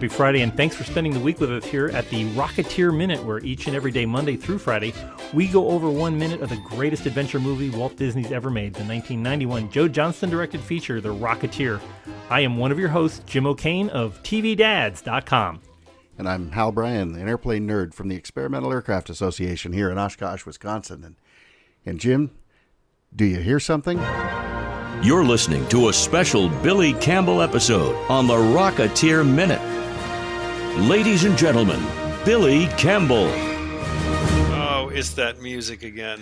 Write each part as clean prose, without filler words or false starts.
happy Friday, and thanks for spending the week with us here at the Rocketeer Minute, where each and every day, Monday through Friday, we go over 1 minute of the greatest adventure movie Walt Disney's ever made, the 1991 Joe Johnston-directed feature, The Rocketeer. I am one of your hosts, Jim O'Kane of TVDads.com. And I'm Hal Bryan, an airplane nerd from the Experimental Aircraft Association here in Oshkosh, Wisconsin. And Jim, do you hear something? You're listening to a special Billy Campbell episode on the Rocketeer Minute. Ladies and gentlemen, Billy Campbell. Oh, it's that music again.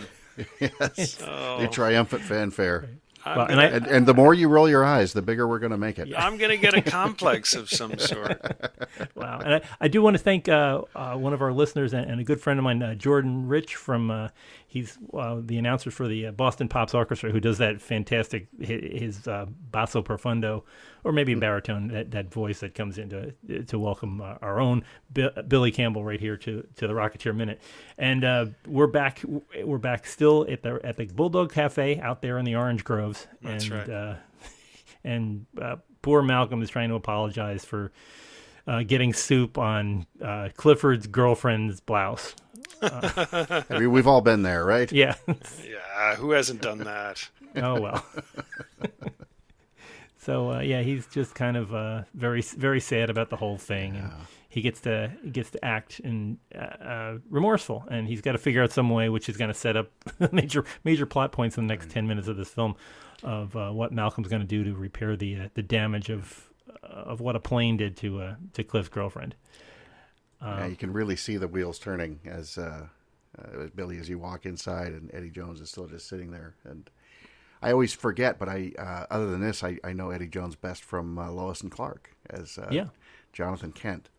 Yes, the triumphant fanfare. Well, And the more you roll your eyes, the bigger we're going to make it. I'm going to get a complex of some sort. Wow. And I do want to thank one of our listeners and a good friend of mine, Jordan Rich, from he's the announcer for the Boston Pops Orchestra, who does that fantastic, his basso profundo, or maybe baritone, that voice that comes in to welcome our own Billy Campbell right here to the Rocketeer Minute. And we're back still at the Bulldog Cafe out there in the Orange Groves. That's right. And poor Malcolm is trying to apologize for getting soup on Clifford's girlfriend's blouse. I mean, we've all been there, right? Yeah. Yeah, who hasn't done that? Oh, well. So, he's just kind of very, very sad about the whole thing. And he gets to act and remorseful, and he's got to figure out some way, which is going to set up major plot points in the next 10 minutes of this film, of what Malcolm's going to do to repair the damage of what a plane did to Cliff's girlfriend. Yeah, you can really see the wheels turning as Billy, as you walk inside, and Eddie Jones is still just sitting there. And I always forget, but other than this, I know Eddie Jones best from Lois and Clark as Jonathan Kent.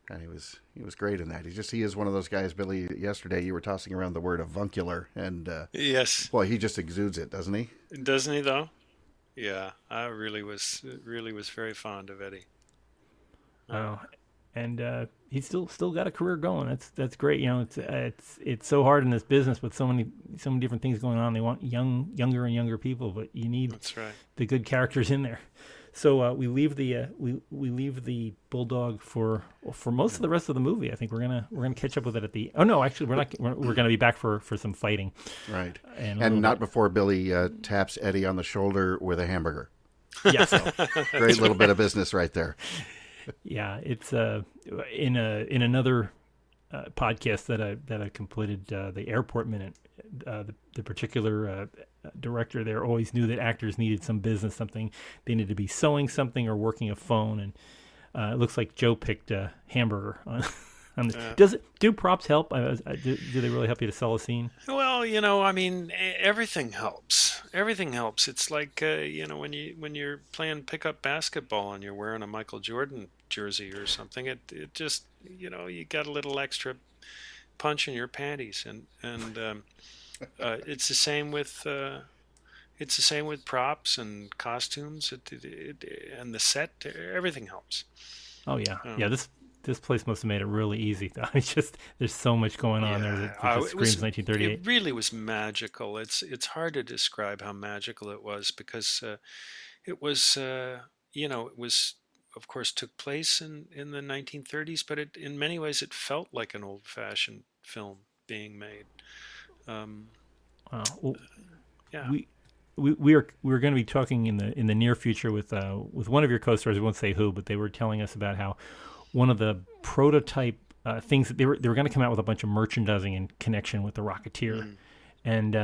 And he was great in that. He is one of those guys, Billy. Yesterday you were tossing around the word avuncular, and yes, boy, he just exudes it, doesn't he? Doesn't he though? Yeah, I really was very fond of Eddie. Oh, and he's still got a career going. That's great. You know, it's so hard in this business with so many different things going on. They want younger and younger people, but you need the good characters in there. So we leave the Bulldog for most of the rest of the movie. I think we're gonna catch up with it at the. Oh no, actually we're not. We're gonna be back for some fighting. Right, and not before Billy taps Eddie on the shoulder with a hamburger. Yes, great little bit of business right there. Yeah, it's in another podcast that I completed, the Airport Minute. The particular director there always knew that actors needed some business, something they needed to be sewing something or working a phone, and it looks like Joe picked a hamburger on this. Do props help? Do they really help you to sell a scene? Well, I mean, everything helps. Everything helps. It's like when you're playing pickup basketball and you're wearing a Michael Jordan jersey or something. It just you got a little extra punch in your panties, and it's the same with props and costumes. And the set, everything helps. Oh yeah, This place must have made it really easy. It's just there's so much going on there that just screams 1938. It really was magical. It's hard to describe how magical it was because it was of course took place in the 1930s, but in many ways it felt like an old-fashioned film being made. Well, we're going to be talking in the near future with one of your co-stars. I won't say who, but they were telling us about how one of the prototype things that they were going to come out with a bunch of merchandising in connection with the Rocketeer. And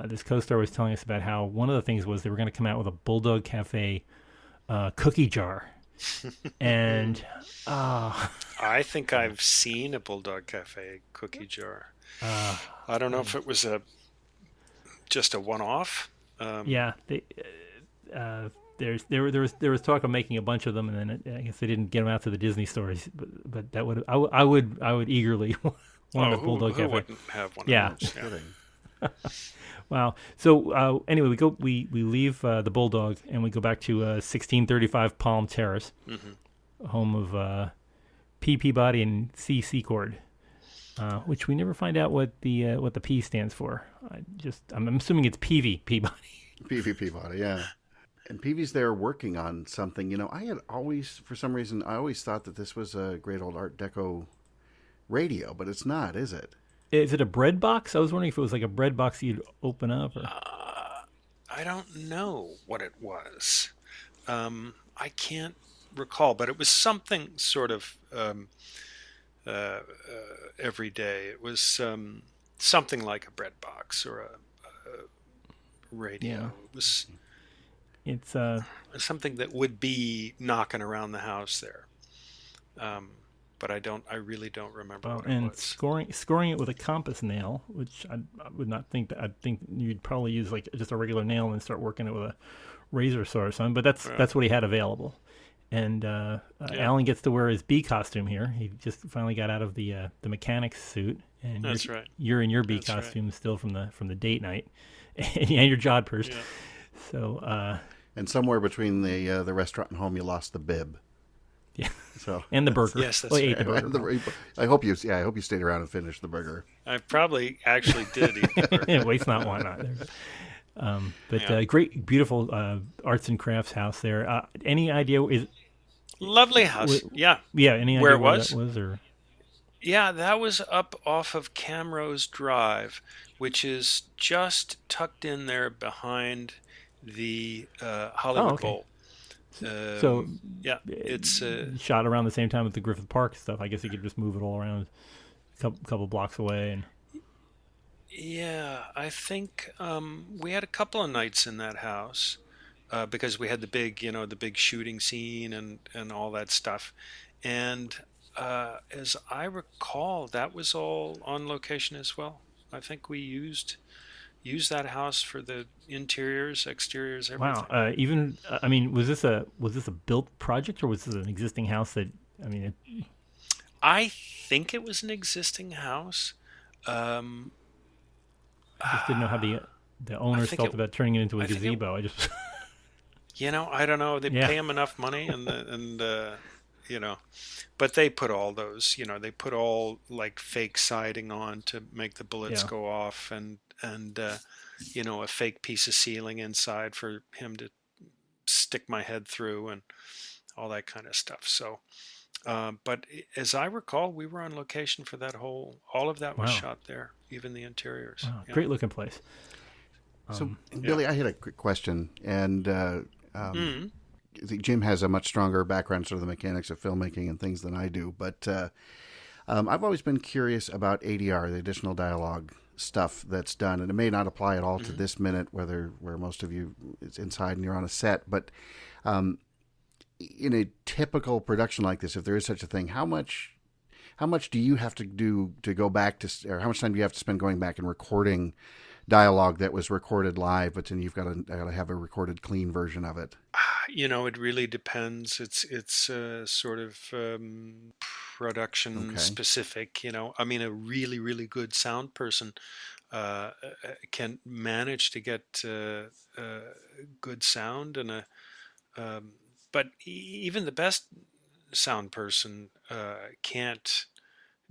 this co-star was telling us about how one of the things was they were going to come out with a Bulldog Cafe cookie jar. And I think I've seen a Bulldog Cafe cookie jar. I don't know if it was just a one-off. Yeah, there was talk of making a bunch of them, and then I guess they didn't get them out to the Disney stores. But that would I would eagerly want a Bulldog Cafe. Who wouldn't have one? Yeah. Of those? Yeah. Wow. So anyway, we leave the Bulldog and we go back to 1635 Palm Terrace, home of P. Peabody and C. Secord, which we never find out what the P stands for. I'm assuming it's PV Peabody. PV Peabody, yeah. And Peavy's there working on something. I had always, for some reason, I always thought that this was a great old Art Deco radio, but it's not, is it? Is it a bread box? I was wondering if it was like a bread box you'd open up. Or... I don't know what it was. I can't recall, but it was something sort of every day. It was something like a bread box or a radio. Yeah. It was It's something that would be knocking around the house there. But I really don't remember what it was. Scoring it with a compass nail, which I would not think that. I think you'd probably use like just a regular nail and start working it with a razor saw or something. But that's what he had available. And Alan gets to wear his bee costume here. He just finally got out of the mechanic's suit, and That's right. You're in your bee costume still from the date night, and your jodhpurs. Yeah. So and somewhere between the restaurant and home, you lost the bib. Yeah. So and the burger. Yes, that's well, right. Ate the burger. I hope you stayed around and finished the burger. I probably actually did eat the burger. Waste not, want not. But great, beautiful arts and crafts house there. Any idea is Lovely house. Yeah. Any idea where it where was? that was or? Yeah, that was up off of Camrose Drive, which is just tucked in there behind the Hollywood okay. Bowl. So yeah, it's shot around the same time with the Griffith Park stuff. I guess you could just move it all around a couple blocks away. And yeah, I think we had a couple of nights in that house because we had the big shooting scene and all that stuff. And as I recall, that was all on location as well. I think we used that house for the interiors, exteriors, everything. Wow! Was this a built project or was this an existing house that? I think it was an existing house. I just didn't know how the owners felt about turning it into a gazebo. I just. I don't know. They pay them enough money, but they put all those. They put all like fake siding on to make the bullets go off, and a fake piece of ceiling inside for him to stick my head through and all that kind of stuff. So, but as I recall, we were on location for that all of that was shot there, even the interiors. Wow. Yeah. Great looking place. So, Billy, I had a quick question, and I think Jim has a much stronger background, sort of the mechanics of filmmaking and things than I do, but I've always been curious about ADR, the additional dialogue stuff that's done, and it may not apply at all to this minute, where most of you it's inside and you're on a set, but in a typical production like this, if there is such a thing, how much do you have to do to go back to, or how much time do you have to spend going back and recording dialogue that was recorded live, but then you've got to have a recorded clean version of it? It really depends. It's sort of production specific. A really, really good sound person can manage to get good sound, and but even the best sound person can't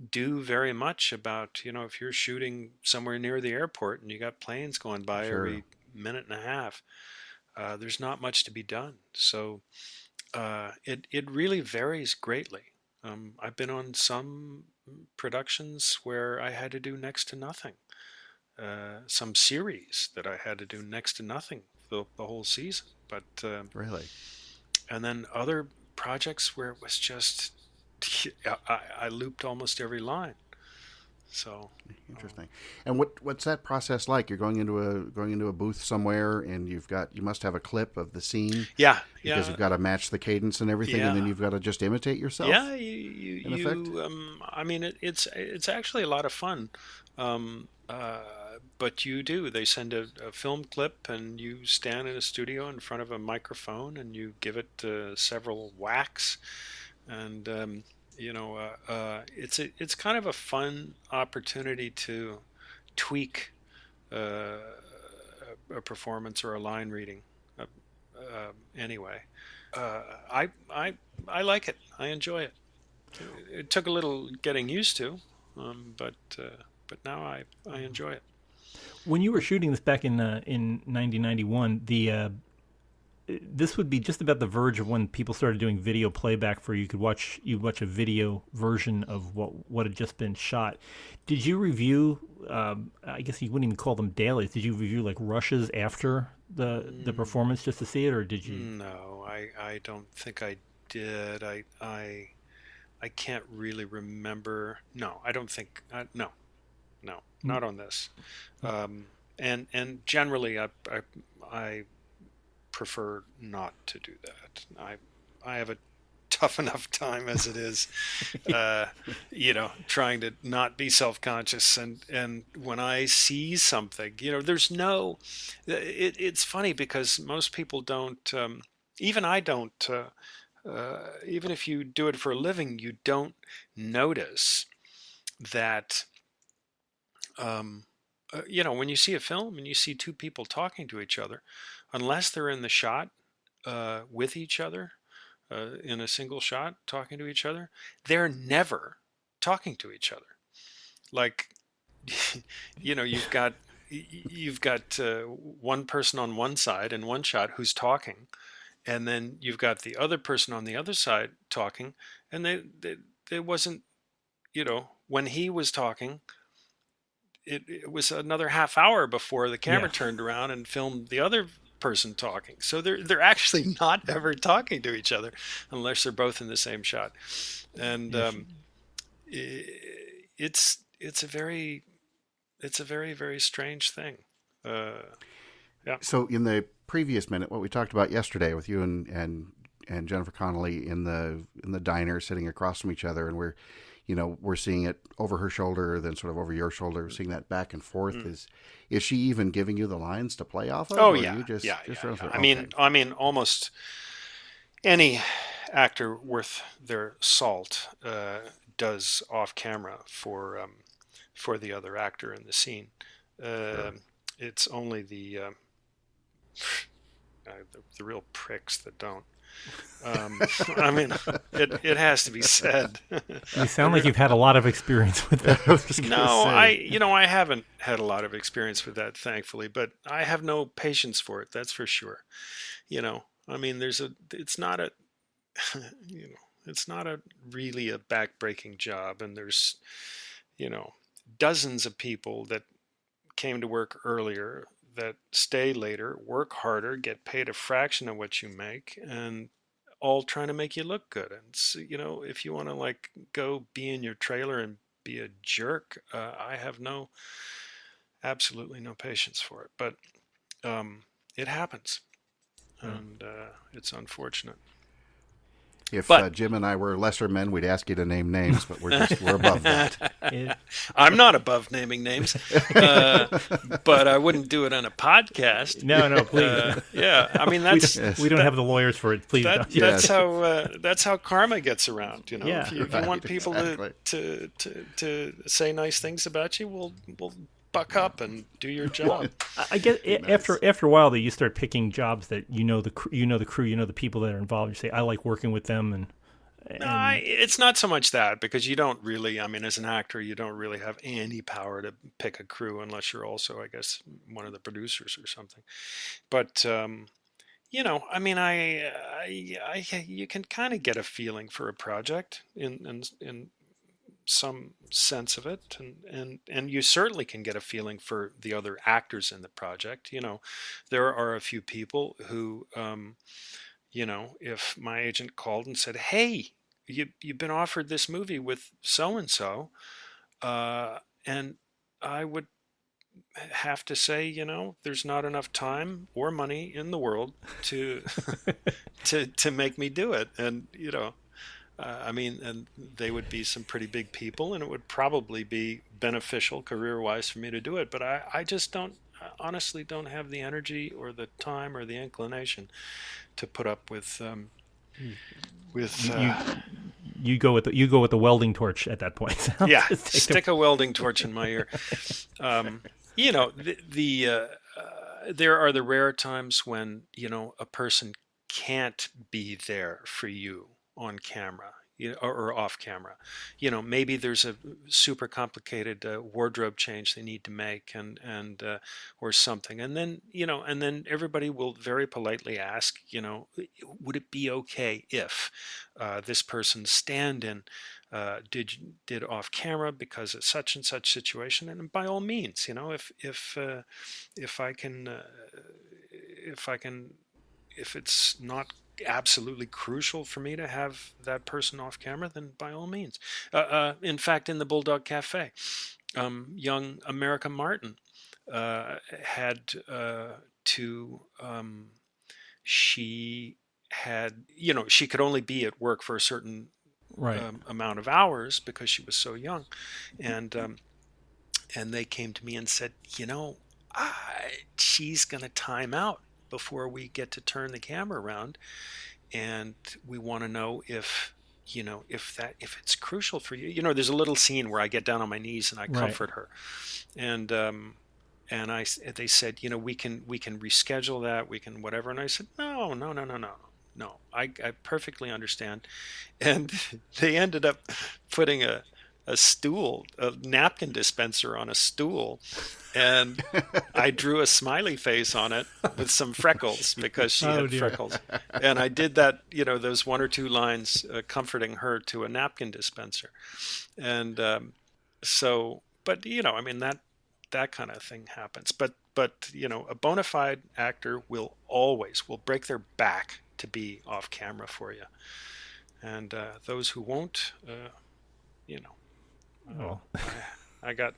do very much about, if you're shooting somewhere near the airport and you got planes going by every minute and a half, there's not much to be done. So it really varies greatly. I've been on some productions where I had to do next to nothing. Some series that I had to do next to nothing the whole season. But really, and then other projects where it was just I looped almost every line. So interesting. And what's that process like? You're going into a booth somewhere, and you must have a clip of the scene. Because you've got to match the cadence and everything, and then you've got to just imitate yourself. Yeah, it's actually a lot of fun. But you do. They send a film clip, and you stand in a studio in front of a microphone, and you give it several whacks, and it's kind of a fun opportunity to tweak a performance or a line reading. Anyway, I like it. I enjoy it. It took a little getting used to, but now I enjoy it. When you were shooting this back in 1991, this would be just about the verge of when people started doing video playback for you'd watch a video version of what had just been shot. Did you review? I guess you wouldn't even call them dailies. Did you review like rushes after the performance just to see it, or did you? No, I don't think I did. I can't really remember. No, I don't think. No, not on this. And generally, I prefer not to do that. I have a tough enough time as it is, trying to not be self-conscious. And when I see something, there's no. It's funny because most people don't. Even I don't. Even if you do it for a living, you don't notice that. When you see a film and you see two people talking to each other, unless they're in the shot with each other, in a single shot talking to each other, they're never talking to each other. Like, you've got one person on one side in one shot who's talking, and then you've got the other person on the other side talking, and they wasn't, when he was talking, it was another half hour before the camera turned around and filmed the other person talking. So they're actually not ever talking to each other unless they're both in the same shot. And it's a very very strange thing. So in the previous minute, what we talked about yesterday with you and Jennifer Connelly in the diner sitting across from each other, and we're seeing it over her shoulder, then sort of over your shoulder, seeing that back and forth. Is she even giving you the lines to play off of? Oh, yeah. You just I mean, almost any actor worth their salt does off camera for the other actor in the scene. Sure. It's only the real pricks that don't. I mean, it has to be said. You sound like you've had a lot of experience with that. No, I haven't had a lot of experience with that, thankfully, but I have no patience for it. That's for sure. I mean, it's not a really a backbreaking job, and there's, dozens of people that came to work earlier that stay later, work harder, get paid a fraction of what you make, and all trying to make you look good. And so, if you want to go be in your trailer and be a jerk, I have absolutely no patience for it. But it happens, and it's unfortunate. If Jim and I were lesser men, we'd ask you to name names, but we're above that. I'm not above naming names, but I wouldn't do it on a podcast. No, please. I mean we don't have the lawyers for it. Please don't. That's how karma gets around. Yeah. If you want people to say nice things about you, we'll buck up and do your job. I guess after a while, that you start picking jobs that the crew, the people that are involved. You say, I like working with them, and it's not so much that, because you don't really. I mean, as an actor, you don't really have any power to pick a crew unless you're also, I guess, one of the producers or something. But I mean, you can kind of get a feeling for a project in some sense of it, and you certainly can get a feeling for the other actors in the project. There are a few people who, if my agent called and said, "Hey, you've been offered this movie with so and so," and I would have to say, there's not enough time or money in the world to to make me do it, and I mean, and they would be some pretty big people, and it would probably be beneficial career-wise for me to do it. But I just honestly don't have the energy or the time or the inclination to put up with. You go with the welding torch at that point. Yeah, stick a welding torch in my ear. There are the rare times when a person can't be there for you on camera. or off camera. Maybe there's a super complicated wardrobe change they need to make, and or something, and then everybody will very politely ask, would it be okay if this person's stand-in did off camera because of such and such situation? And by all means, if I can, if it's not absolutely crucial for me to have that person off camera, then by all means. In fact, in the Bulldog Cafe, young America Martin had to, she could only be at work for a certain amount of hours because she was so young. And they came to me and said, she's going to time out before we get to turn the camera around, and we want to know if it's crucial for you. There's a little scene where I get down on my knees and I comfort her, and they said, we can reschedule that, we can whatever. And I said, no, I perfectly understand. And they ended up putting a napkin dispenser on a stool, and I drew a smiley face on it with some freckles because she had freckles. And I did that, those one or two lines comforting her to a napkin dispenser. And but that kind of thing happens. But a bona fide actor will break their back to be off camera for you. And those who won't, I got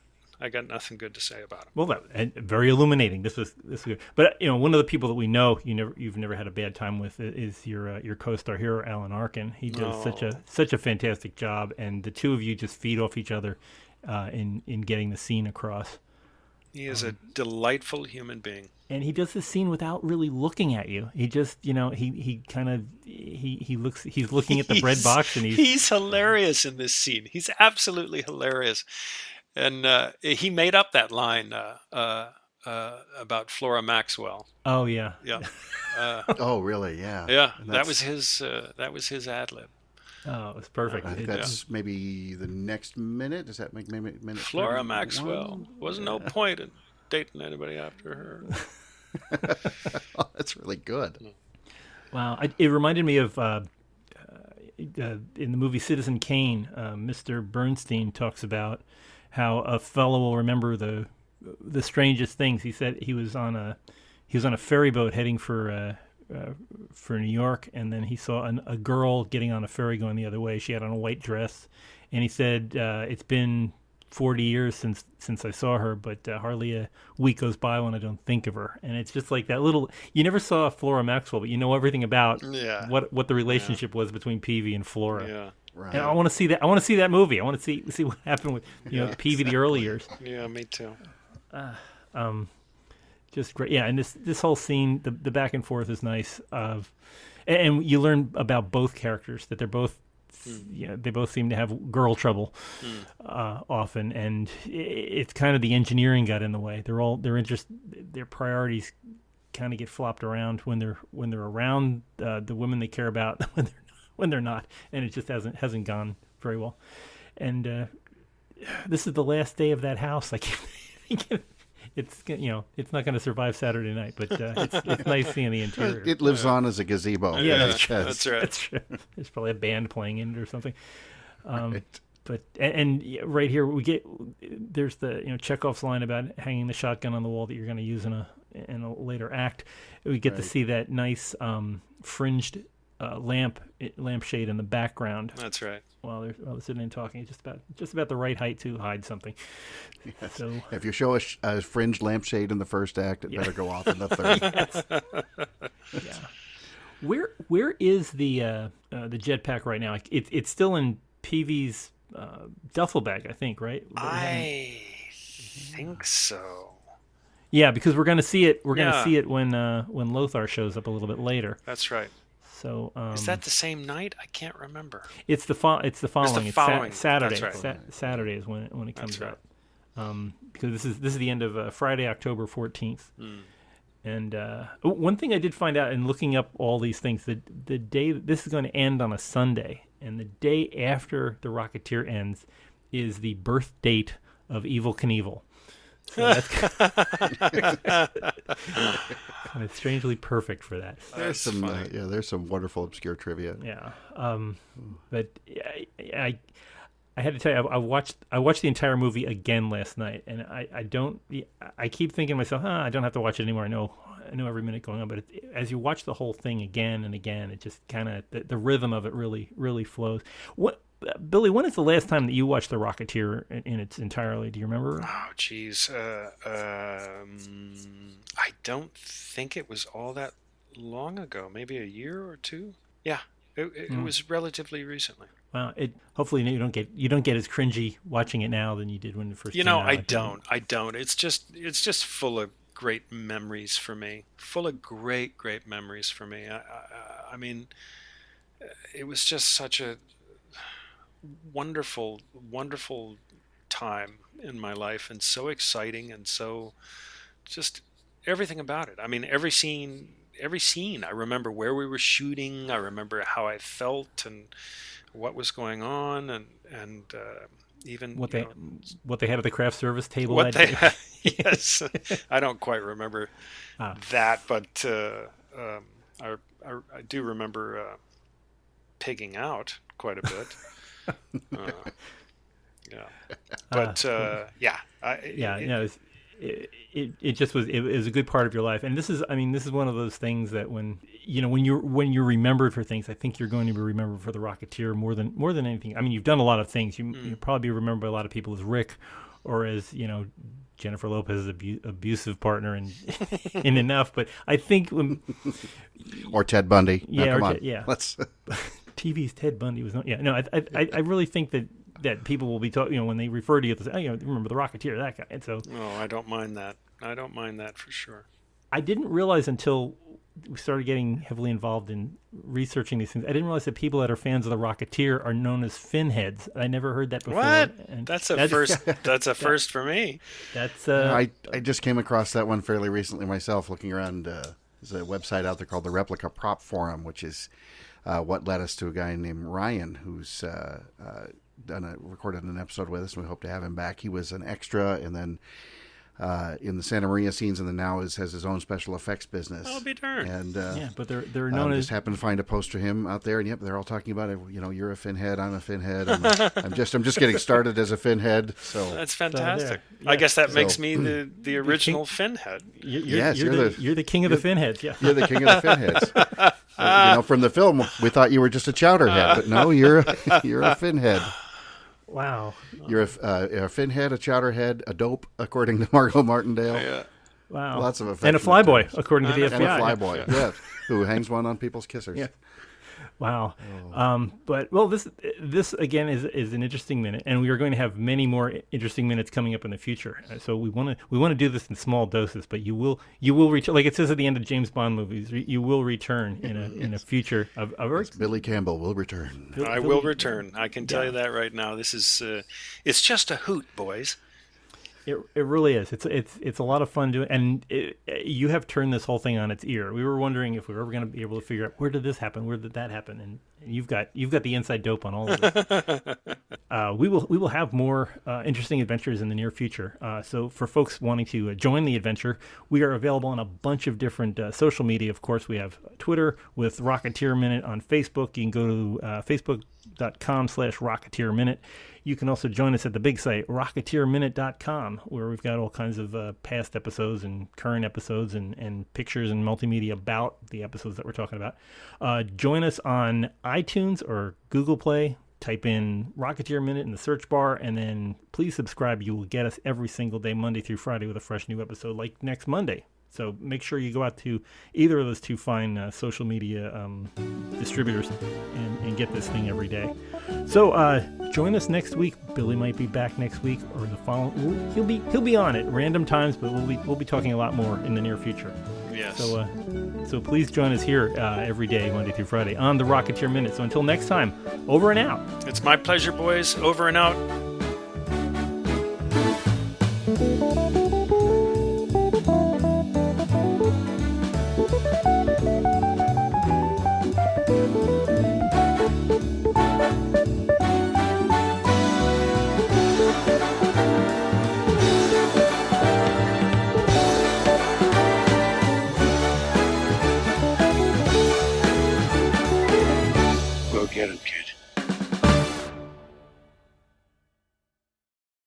nothing good to say about it. Well, and very illuminating. This was good. But one of the people that we know you've never had a bad time with is your co-star here, Alan Arkin. He does such a fantastic job, and the two of you just feed off each other in getting the scene across. He is a delightful human being. And he does this scene without really looking at you. He just, he's looking at the bread box, and he's hilarious in this scene. He's absolutely hilarious. And he made up that line about Flora Maxwell. Oh yeah. Yeah. Oh really? Yeah. Yeah. That was his ad lib. Oh, it was perfect. I think that's maybe the next minute. Does that make minute? Flora Maxwell. Wasn't no point in dating anybody after her. Oh, that's really good. Wow. It reminded me of in the movie Citizen Kane, Mr. Bernstein talks about how a fellow will remember the strangest things. He said he was on a ferry boat heading for New York, and then he saw a girl getting on a ferry going the other way. She had on a white dress, and he said, it's been 40 years since I saw her, but hardly a week goes by when I don't think of her. And it's just like that little, you never saw Flora Maxwell, but you know everything about what the relationship was between Peavy and Flora. Yeah. Right. And I want to see that. I want to see that movie. I want to see what happened with Peavy the early years. Yeah, me too. Just great. Yeah, and this whole scene, the back and forth is nice. And you learn about both characters, that they're both, they both seem to have girl trouble often, and it's kind of the engineering got in the way. Their priorities kind of get flopped around when they're around the women they care about when they're not, and it just hasn't gone very well. And this is the last day of that house. I can't think it's not going to survive Saturday night, but it's nice seeing the interior. It lives on as a gazebo. Yeah, that's right. That's true. There's probably a band playing in it or something. Right. But and right here there's the Chekhov's line about hanging the shotgun on the wall that you're going to use in a later act. We get to see that nice fringed lampshade in the background. That's right. While they're sitting and talking, just about the right height to hide something. Yes. So if you show a fringed lampshade in the first act, it better go off in the third. Yeah. Where is the jetpack right now? It's still in Peavy's duffel bag, I think, right? I think so. Yeah, because we're going to see it. We're going to see it when Lothar shows up a little bit later. That's right. So is that the same night? I can't remember. It's the following. It's Saturday. That's right. Saturday is when it comes out. Because this is the end of Friday, October 14th. And one thing I did find out in looking up all these things, the day this is going to end on a Sunday, and the day after The Rocketeer ends is the birth date of Evel Knievel. So that's kind of strangely perfect for that. There's some wonderful obscure trivia. Yeah, but I had to tell you, I watched the entire movie again last night, and I keep thinking to myself, I don't have to watch it anymore. I know every minute going on, but as you watch the whole thing again and again, it just kind of the rhythm of it really flows. Billy, when is the last time that you watched The Rocketeer in its entirety? Do you remember? Oh, geez. I don't think it was all that long ago. Maybe a year or two. Yeah, it was relatively recently. Well, hopefully you don't get as cringy watching it now than you did when it first came out. I don't. It's just full of great memories for me. Full of great memories for me. I mean, it was just such a wonderful time in my life, and so exciting, and so just everything about it. I mean, every scene. I remember where we were shooting. I remember how I felt and what was going on, and even what they had at the craft service table. Yes, I don't quite remember that, but I do remember pigging out quite a bit. It just was. It was a good part of your life, and this is one of those things that when you're remembered for things, I think you're going to be remembered for The Rocketeer more than anything. I mean, you've done a lot of things. You'll probably be remembered by a lot of people as Rick, or as Jennifer Lopez's abusive partner in Enough. But I think or Ted Bundy. Yeah, come on. Let's. TV's Ted Bundy was not. Yeah, no, I really think that people will be talking. When they refer to you, they'll say, remember The Rocketeer, that guy. And so, I don't mind that. I don't mind that for sure. I didn't realize until we started getting heavily involved in researching these things. I didn't realize that people that are fans of The Rocketeer are known as finheads. I never heard that before. What? That's a first. That's a first for me. That's. I just came across that one fairly recently myself, looking around. There's a website out there called the Replica Prop Forum, which is what led us to a guy named Ryan, who's recorded an episode with us, and we hope to have him back. He was an extra, and then in the Santa Maria scenes, and then now has his own special effects business. I'll be darned. And but they're known as. Just happened to find a post of him out there, and they're all talking about it. You're a finhead, I'm a finhead. I'm just getting started as a finhead. So that's fantastic. I guess that makes me the original finhead. You're the king of the finheads. Yeah, you're the king of the finheads. From the film, we thought you were just a chowderhead, but no, you're a finhead. Wow. You're a finhead, a chowderhead, a dope, according to Margot Martindale. Yeah. Wow. Lots of effects. And a flyboy, according to the FBI. And a flyboy, yes, who hangs one on people's kissers. Yeah. Wow. But this again is an interesting minute, and we are going to have many more interesting minutes coming up in the future. So we want to do this in small doses, but you will return, like it says at the end of James Bond movies. You will return in a future of yes, Billy Campbell will return. I will return. I can tell you that right now. This is it's just a hoot, boys. It really is. It's a lot of fun doing, and you have turned this whole thing on its ear. We were wondering if we were ever going to be able to figure out where did this happen, where did that happen, and you've got the inside dope on all of it. We will have more interesting adventures in the near future. So for folks wanting to join the adventure, we are available on a bunch of different social media. Of course, we have Twitter with Rocketeer Minute, on Facebook. You can go to facebook.com/Rocketeer Minute. You can also join us at the big site, rocketeerminute.com, where we've got all kinds of past episodes and current episodes and pictures and multimedia about the episodes that we're talking about. Join us on iTunes or Google Play. Type in Rocketeer Minute in the search bar, and then please subscribe. You will get us every single day, Monday through Friday, with a fresh new episode like next Monday. So make sure you go out to either of those two fine social media distributors and get this thing every day. So join us next week. Billy might be back next week or the following. He'll be on at random times, but we'll be talking a lot more in the near future. Yes. So please join us here every day, Monday through Friday, on the Rocketeer Minute. So until next time, over and out. It's my pleasure, boys. Over and out. go get him, kid.